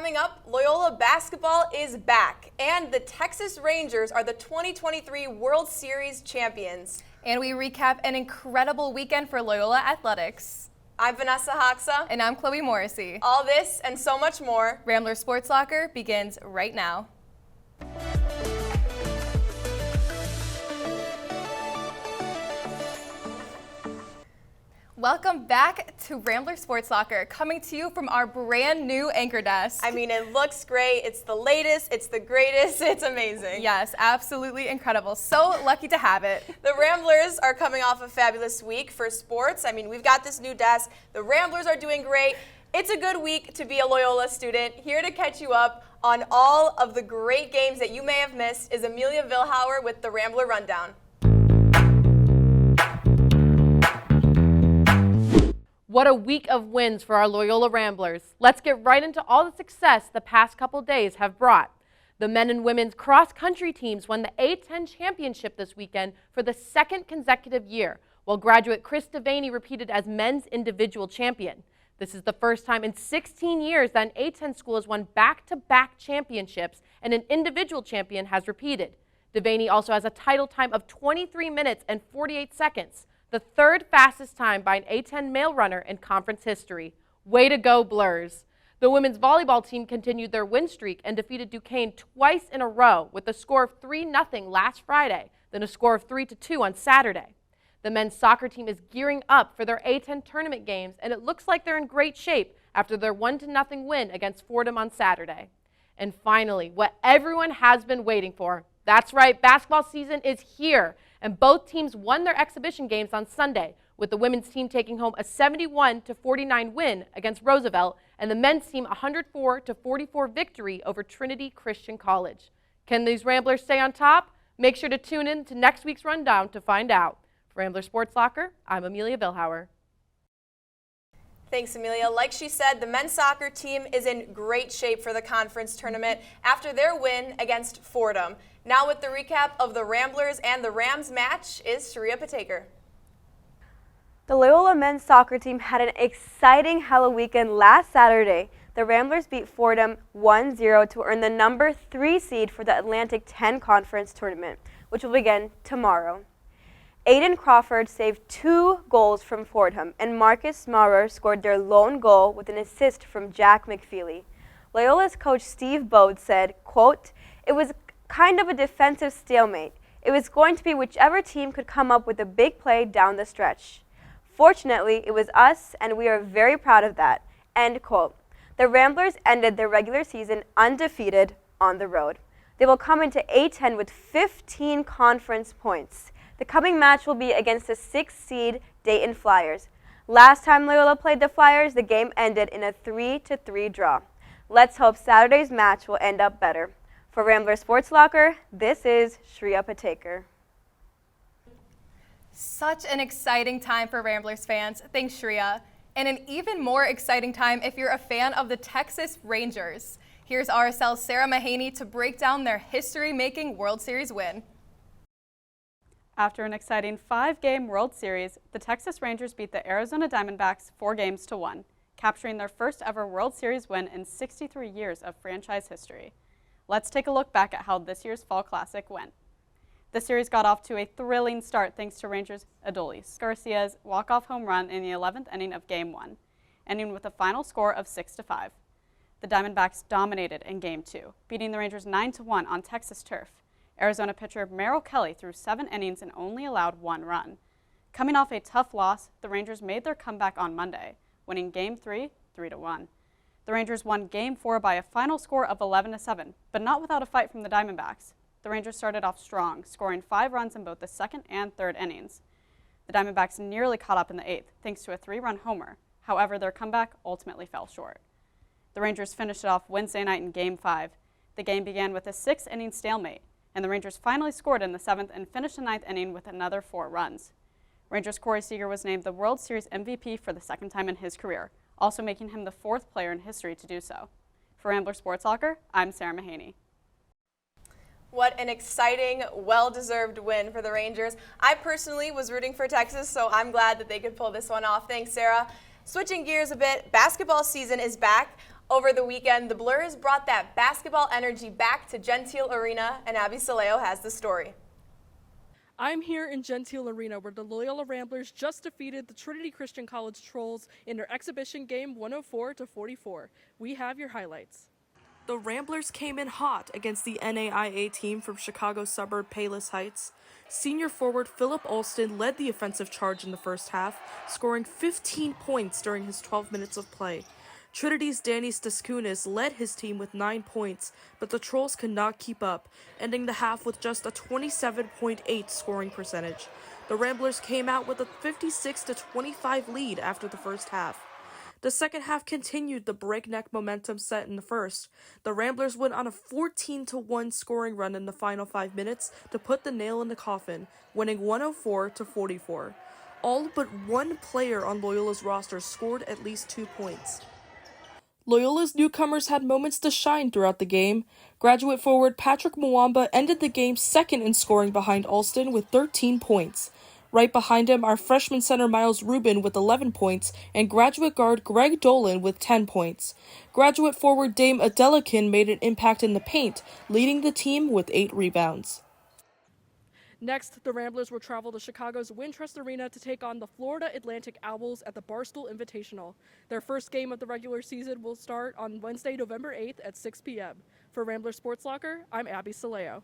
Coming up, Loyola basketball is back, and the Texas Rangers are the 2023 World Series champions. And we recap an incredible weekend for Loyola athletics. I'm Vanessa Hoxha. And I'm Chloe Morrissey. All this and so much more. Rambler Sports Locker begins right now. Welcome back to Rambler Sports Locker, coming to you from our brand new anchor desk. I mean, it looks great. It's the latest. It's the greatest. It's amazing. Yes, absolutely incredible. So lucky to have it. The Ramblers are coming off a fabulous week for sports. I mean, we've got this new desk. The Ramblers are doing great. It's a good week to be a Loyola student. Here to catch you up on all of the great games that you may have missed is Amelia Villhauer with the Rambler Rundown. What a week of wins for our Loyola Ramblers. Let's get right into all the success the past couple days have brought. The men and women's cross-country teams won the A10 championship this weekend for the second consecutive year, while graduate Chris Devaney repeated as men's individual champion. This is the first time in 16 years that an A10 school has won back-to-back championships and an individual champion has repeated. Devaney also has a title time of 23 minutes and 48 seconds. The third fastest time by an A10 male runner in conference history. Way to go, Blurs. The women's volleyball team continued their win streak and defeated Duquesne twice in a row with a score of 3-0 last Friday, then a score of 3-2 on Saturday. The men's soccer team is gearing up for their A10 tournament games, and it looks like they're in great shape after their 1-0 win against Fordham on Saturday. And finally, what everyone has been waiting for. That's right, basketball season is here. And both teams won their exhibition games on Sunday, with the women's team taking home a 71-49 win against Roosevelt and the men's team a 104-44 victory over Trinity Christian College. Can these Ramblers stay on top? Make sure to tune in to next week's rundown to find out. For Rambler Sports Locker, I'm Amelia Villhauer. Thanks, Amelia. Like she said, the men's soccer team is in great shape for the conference tournament after their win against Fordham. Now with the recap of the Ramblers and the Rams match is Shreeya Pattekar. The Loyola men's soccer team had an exciting Halloween weekend last Saturday. The Ramblers beat Fordham 1-0 to earn the number 3 seed for the Atlantic 10 Conference Tournament, which will begin tomorrow. Aiden Crawford saved 2 goals from Fordham, and Marcus Maurer scored their lone goal with an assist from Jack McFeely. Loyola's coach Steve Bode said, quote, "It was kind of a defensive stalemate. It was going to be whichever team could come up with a big play down the stretch. Fortunately, it was us, and we are very proud of that." End quote. The Ramblers ended their regular season undefeated on the road. They will come into A10 with 15 conference points. The coming match will be against the 6th seed Dayton Flyers. Last time Loyola played the Flyers, the game ended in a 3-3 draw. Let's hope Saturday's match will end up better. For Rambler Sports Locker, this is Shreeya Pattekar. Such an exciting time for Ramblers fans. Thanks, Shreeya. And an even more exciting time if you're a fan of the Texas Rangers. Here's RSL's Sarah Mahaney to break down their history-making World Series win. After an exciting 5-game World Series, the Texas Rangers beat the Arizona Diamondbacks 4-1, capturing their first ever World Series win in 63 years of franchise history. Let's take a look back at how this year's Fall Classic went. The series got off to a thrilling start thanks to Rangers' Adolis Garcia's walk-off home run in the 11th inning of Game 1, ending with a final score of 6-5. The Diamondbacks dominated in Game 2, beating the Rangers 9-1 on Texas turf. Arizona pitcher Merrill Kelly threw 7 innings and only allowed 1 run. Coming off a tough loss, the Rangers made their comeback on Monday, winning Game 3, 3-1. The Rangers won Game 4 by a final score of 11-7, but not without a fight from the Diamondbacks. The Rangers started off strong, scoring 5 runs in both the second and third innings. The Diamondbacks nearly caught up in the 8th, thanks to a 3-run homer. However, their comeback ultimately fell short. The Rangers finished it off Wednesday night in Game 5. The game began with a 6-inning stalemate, and the Rangers finally scored in the 7th and finished the 9th inning with another 4 runs. Rangers' Corey Seager was named the World Series MVP for the 2nd time in his career, also making him the 4th player in history to do so. For Rambler Sports Locker, I'm Sarah Mahaney. What an exciting, well-deserved win for the Rangers. I personally was rooting for Texas, so I'm glad that they could pull this one off. Thanks, Sarah. Switching gears a bit, basketball season is back. Over the weekend, the Blurs brought that basketball energy back to Gentile Arena, and Abbey Sileo has the story. I'm here in Gentile Arena where the Loyola Ramblers just defeated the Trinity Christian College Trolls in their exhibition game 104-44. We have your highlights. The Ramblers came in hot against the NAIA team from Chicago suburb Palos Heights. Senior forward Philip Alston led the offensive charge in the first half, scoring 15 points during his 12 minutes of play. Trinity's Danny Staskunis led his team with 9 points, but the Trolls could not keep up, ending the half with just a 27.8 scoring percentage. The Ramblers came out with a 56-25 lead after the first half. The second half continued the breakneck momentum set in the first. The Ramblers went on a 14-1 scoring run in the final 5 minutes to put the nail in the coffin, winning 104-44. All but one player on Loyola's roster scored at least 2 points. Loyola's newcomers had moments to shine throughout the game. Graduate forward Patrick Mwamba ended the game second in scoring behind Alston with 13 points. Right behind him are freshman center Miles Rubin with 11 points and graduate guard Greg Dolan with 10 points. Graduate forward Dame Adelikin made an impact in the paint, leading the team with 8 rebounds. Next, the Ramblers will travel to Chicago's Wintrust Arena to take on the Florida Atlantic Owls at the Barstool Invitational. Their first game of the regular season will start on Wednesday, November 8th at 6 p.m. For Rambler Sports Locker, I'm Abbey Sileo.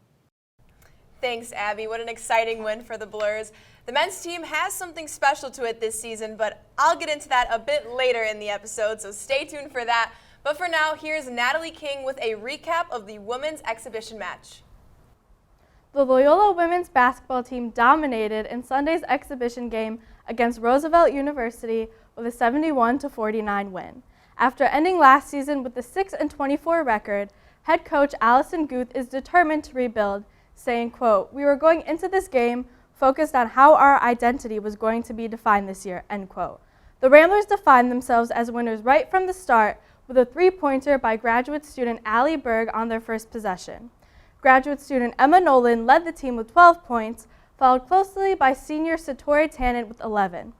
Thanks, Abby. What an exciting win for the Blurs. The men's team has something special to it this season, but I'll get into that a bit later in the episode, so stay tuned for that. But for now, here's Natalie King with a recap of the women's exhibition match. The Loyola women's basketball team dominated in Sunday's exhibition game against Roosevelt University with a 71-49 win. After ending last season with a 6-24 record, head coach Allison Guth is determined to rebuild, saying, quote, "We were going into this game focused on how our identity was going to be defined this year," end quote. The Ramblers defined themselves as winners right from the start with a 3-pointer by graduate student Allie Berg on their first possession. Graduate student Emma Nolan led the team with 12 points, followed closely by senior Satori Tannen with 11.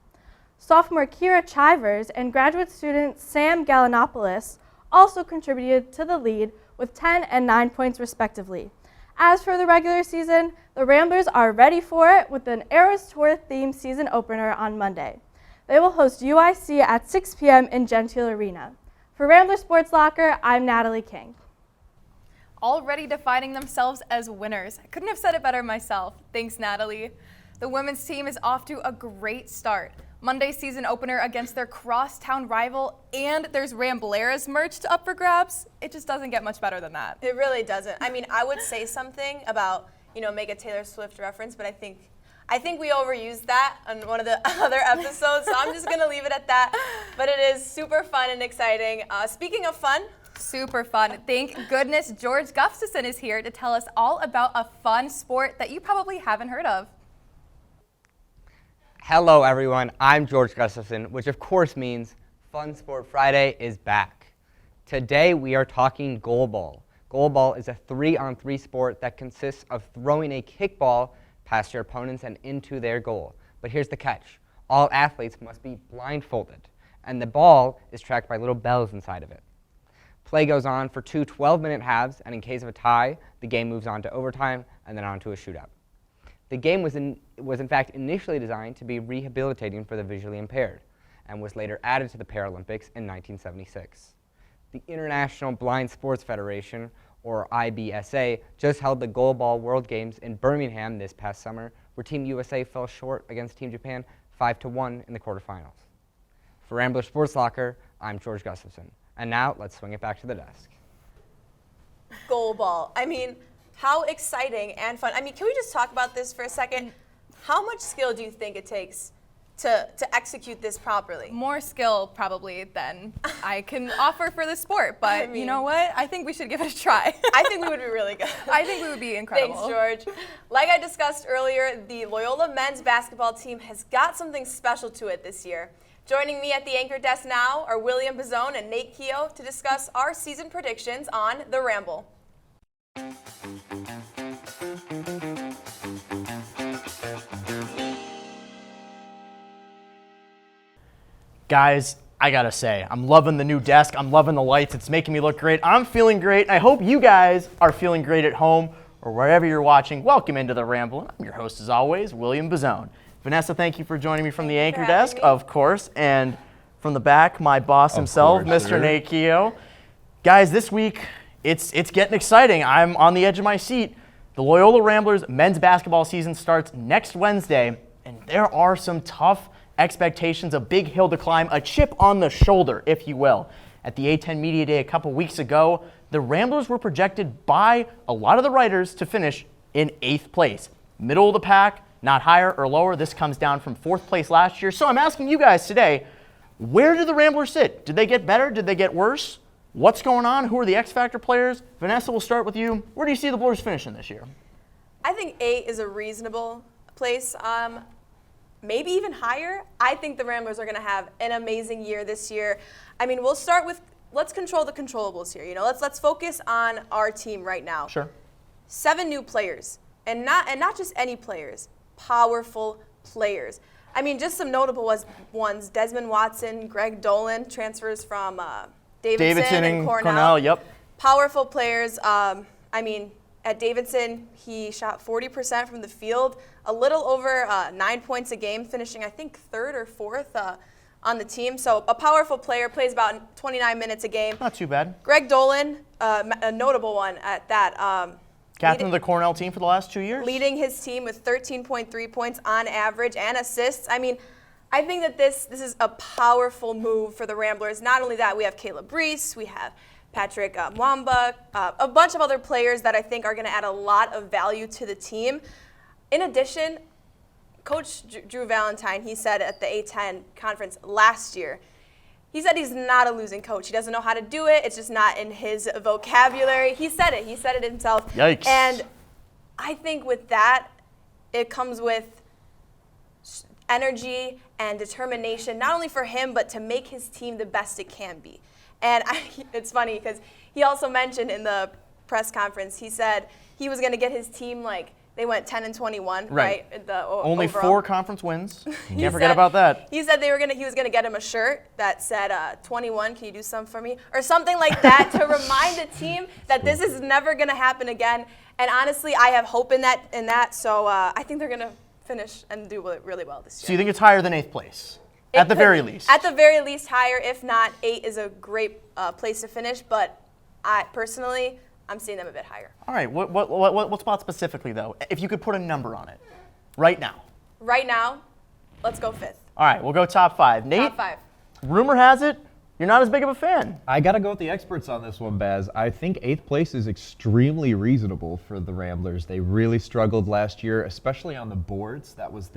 Sophomore Kira Chivers and graduate student Sam Galanopoulos also contributed to the lead with 10 and 9 points respectively. As for the regular season, the Ramblers are ready for it with an Eras Tour themed season opener on Monday. They will host UIC at 6 p.m. in Gentile Arena. For Rambler Sports Locker, I'm Natalie King. Already defining themselves as winners. I couldn't have said it better myself. Thanks, Natalie. The women's team is off to a great start. Monday's season opener against their crosstown rival, and there's Ramblers merch up for grabs. It just doesn't get much better than that. It really doesn't. I mean, I would say something about, make a Taylor Swift reference, but I think we overused that on one of the other episodes, so I'm just going to leave it at that. But it is super fun and exciting. Speaking of fun, super fun. Thank goodness George Gustafson is here to tell us all about a fun sport that you probably haven't heard of. Hello everyone, I'm George Gustafson, which of course means Fun Sport Friday is back. Today we are talking goalball. Goalball is a 3-on-3 sport that consists of throwing a kickball past your opponents and into their goal. But here's the catch. All athletes must be blindfolded, and the ball is tracked by little bells inside of it. Play goes on for 2 12-minute halves, and in case of a tie, the game moves on to overtime and then on to a shootout. The game was in fact initially designed to be rehabilitating for the visually impaired and was later added to the Paralympics in 1976. The International Blind Sports Federation, or IBSA, just held the Goalball World Games in Birmingham this past summer, where Team USA fell short against Team Japan 5-1 in the quarterfinals. For Rambler Sports Locker, I'm George Gustafson. And now, let's swing it back to the desk. goalball. I mean, how exciting and fun. I mean, can we just talk about this for a second? How much skill do you think it takes to execute this properly? More skill probably than I can offer for the sport, but I mean, you know what? I think we should give it a try. I think we would be really good. I think we would be incredible. Thanks, George. Like I discussed earlier, the Loyola men's basketball team has got something special to it this year. Joining me at the anchor desk now are William Bazzone and Nate Keough to discuss our season predictions on The Ramble. Guys, I gotta say, I'm loving the new desk. I'm loving the lights. It's making me look great. I'm feeling great. I hope you guys are feeling great at home or wherever you're watching. Welcome into the Rambler. I'm your host, as always, William Bazzone. Vanessa, thank you for joining me from the anchor desk, of course, and from the back, my boss himself, Mr. Nate Keough. Guys, this week, it's getting exciting. I'm on the edge of my seat. The Loyola Ramblers men's basketball season starts next Wednesday, and there are some tough expectations, a big hill to climb, a chip on the shoulder, if you will. At the A10 Media Day a couple weeks ago, the Ramblers were projected by a lot of the writers to finish in 8th place. Middle of the pack, not higher or lower. This comes down from 4th place last year. So I'm asking you guys today, where do the Ramblers sit? Did they get better? Did they get worse? What's going on? Who are the X Factor players? Vanessa, we'll start with you. Where do you see the Blues finishing this year? I think 8 is a reasonable place. Maybe even higher. I think the Ramblers are going to have an amazing year this year. I mean, we'll start with, let's control the controllables here. Let's focus on our team right now. Sure. 7 new players, and not just any players, powerful players. I mean, just some notable ones: Desmond Watson, Greg Dolan, transfers from Davidson and Cornell. Yep. Powerful players. I mean, at Davidson, he shot 40% from the field, a little over 9 points a game, finishing, I think, 3rd or 4th on the team. So a powerful player, plays about 29 minutes a game. Not too bad. Greg Dolan, a notable one at that. Captain of the Cornell team for the last 2 years. Leading his team with 13.3 points on average and assists. I mean, I think that this is a powerful move for the Ramblers. Not only that, we have Caleb Reese, we have Patrick Mwamba, a bunch of other players that I think are going to add a lot of value to the team. In addition, Coach Drew Valentine, he said at the A10 conference last year, he said he's not a losing coach. He doesn't know how to do it. It's just not in his vocabulary. He said it. He said it himself. Yikes. And I think with that, it comes with energy and determination, not only for him, but to make his team the best it can be. And it's funny because he also mentioned in the press conference, he said he was going to get his team, they went 10-21, right? Only overall. 4 conference wins. Can't forget about that. He said he was going to get him a shirt that said 21, can you do something for me? Or something like that to remind the team that this is never going to happen again. And honestly, I have hope in that. So I think they're going to finish and do really well this year. So you think it's higher than 8th place? At the very least. At the very least, higher. If not, 8 is a great place to finish. But I'm seeing them a bit higher. All right. What spot specifically, though? If you could put a number on it, right now. Right now, let's go 5th. All right. We'll go top 5. Nate. Top 5. Rumor has it you're not as big of a fan. I got to go with the experts on this one, Baz. I think 8th place is extremely reasonable for the Ramblers. They really struggled last year, especially on the boards. That was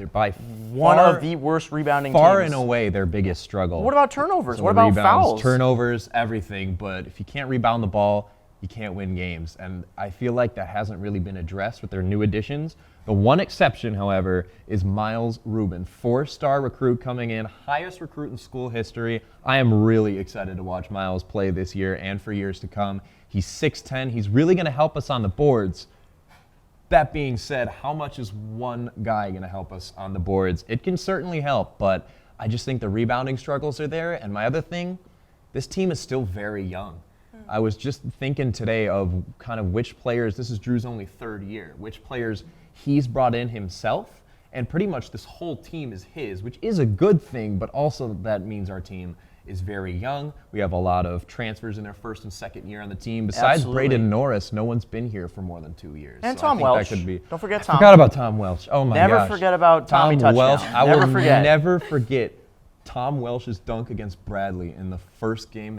one of the worst rebounding teams. Far and away their biggest struggle. What about turnovers? So what about rebounds, fouls? Turnovers, everything. But if you can't rebound the ball, you can't win games. And I feel like that hasn't really been addressed with their new additions. The one exception, however, is Miles Rubin, 4-star recruit coming in, highest recruit in school history. I am really excited to watch Miles play this year and for years to come. He's 6'10". He's really going to help us on the boards. That being said, how much is one guy going to help us on the boards? It can certainly help, but I just think the rebounding struggles are there. And my other thing, this team is still very young. I was just thinking today of kind of which players, this is Drew's only 3rd year, which players he's brought in himself, and pretty much this whole team is his, which is a good thing, but also that means our team is very young. We have a lot of transfers in their 1st and 2nd year on the team. Besides Braden Norris, no one's been here for more than 2 years. And so Tom Welch. Don't forget Tom. I forgot about Tom Welch. Oh my gosh. Never forget about Tommy Tom Welch. Touchdown. I will never forget Tom Welch's dunk against Bradley in the first game,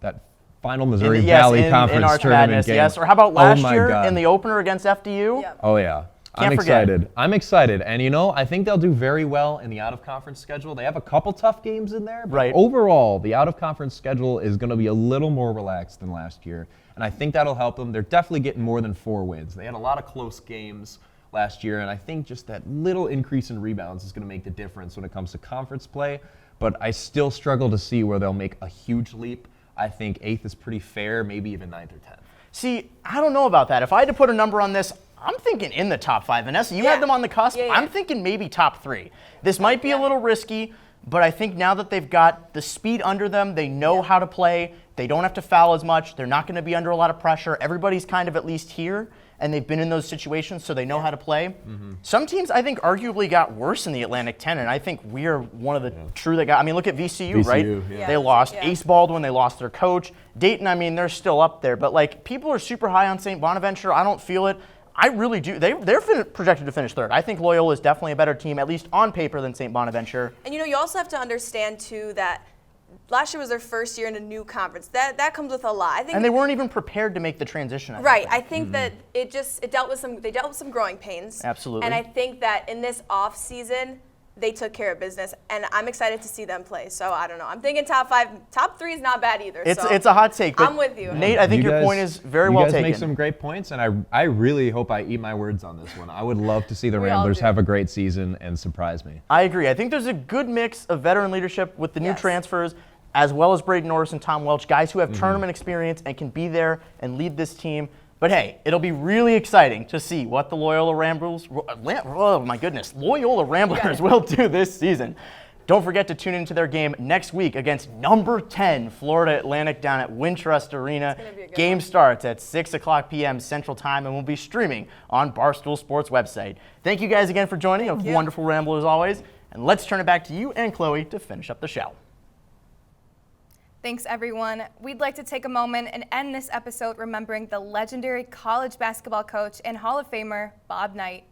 that final Missouri Valley Conference tournament game. Yes, or how about last year in the opener against FDU? Yep. Oh yeah. I'm excited. I'm excited. And I think they'll do very well in the out-of-conference schedule. They have a couple tough games in there, but overall, the out-of-conference schedule is going to be a little more relaxed than last year. And I think that'll help them. They're definitely getting more than 4 wins. They had a lot of close games last year, and I think just that little increase in rebounds is going to make the difference when it comes to conference play. But I still struggle to see where they'll make a huge leap. I think 8th is pretty fair, maybe even 9th or 10th. See, I don't know about that. If I had to put a number on this, I'm thinking in the top 5. Vanessa, you had them on the cusp. Yeah. I'm thinking maybe top 3. This might be a little risky, But I think now that they've got the speed under them, they know how to play. They don't have to foul as much. They're not going to be under a lot of pressure. Everybody's kind of at least here, and they've been in those situations, so they know how to play. Some teams, I think, arguably got worse in the Atlantic 10, and I think we are one of the true that got. I mean, look at VCU, right? Yeah. They lost Ace Baldwin. They lost their coach. Dayton, I mean, they're still up there. But, like, people are super high on St. Bonaventure. I don't feel it. I really do. They're projected to finish third. I think Loyola is definitely a better team, at least on paper, than St. Bonaventure. And, you also have to understand, too, that last year was their first year in a new conference. That comes with a lot. I think, and they weren't even prepared to make the transition. I think that they dealt with some growing pains. Absolutely. And I think that in this off season, they took care of business, and I'm excited to see them play. So I don't know. I'm thinking top 5, top 3 is not bad either. It's a hot take. But I'm with you. Nate, I think your point is very well taken. You guys make some great points, and I really hope I eat my words on this one. I would love to see the Ramblers have a great season and surprise me. I agree. I think there's a good mix of veteran leadership with the new transfers, as well as Braden Norris and Tom Welch, guys who have tournament experience and can be there and lead this team. But hey, it'll be really exciting to see what the Loyola Ramblers, Loyola Ramblers will do this season. Don't forget to tune into their game next week against number 10 Florida Atlantic down at Wintrust Arena. Game starts at 6:00 p.m. Central Time and will be streaming on Barstool Sports website. Thank you guys again for joining. A wonderful Ramble as always. And let's turn it back to you and Chloe to finish up the show. Thanks, everyone. We'd like to take a moment and end this episode remembering the legendary college basketball coach and Hall of Famer, Bob Knight.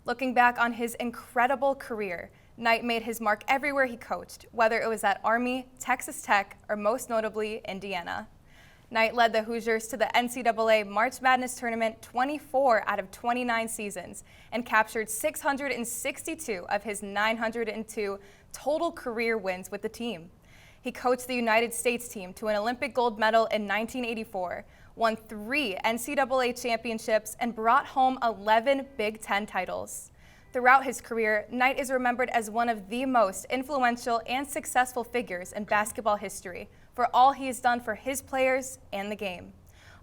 Looking back on his incredible career, Knight made his mark everywhere he coached, whether it was at Army, Texas Tech, or most notably, Indiana. Knight led the Hoosiers to the NCAA March Madness Tournament 24 out of 29 seasons and captured 662 of his 902 total career wins with the team. He coached the United States team to an Olympic gold medal in 1984, won 3 NCAA championships, and brought home 11 Big Ten titles. Throughout his career, Knight is remembered as one of the most influential and successful figures in basketball history for all he has done for his players and the game.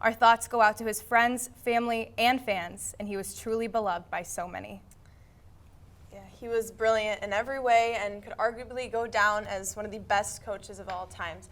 Our thoughts go out to his friends, family, and fans, and he was truly beloved by so many. He was brilliant in every way and could arguably go down as one of the best coaches of all times.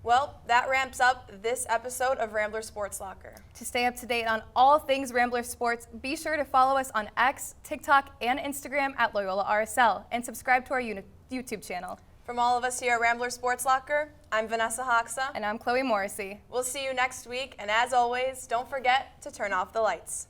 Well, that ramps up this episode of Rambler Sports Locker. To stay up to date on all things Rambler Sports, be sure to follow us on X, TikTok, and Instagram at Loyola RSL, and subscribe to our YouTube channel. From all of us here at Rambler Sports Locker, I'm Vanesa Hoxha. And I'm Chloe Morrissey. We'll see you next week, and as always, don't forget to turn off the lights.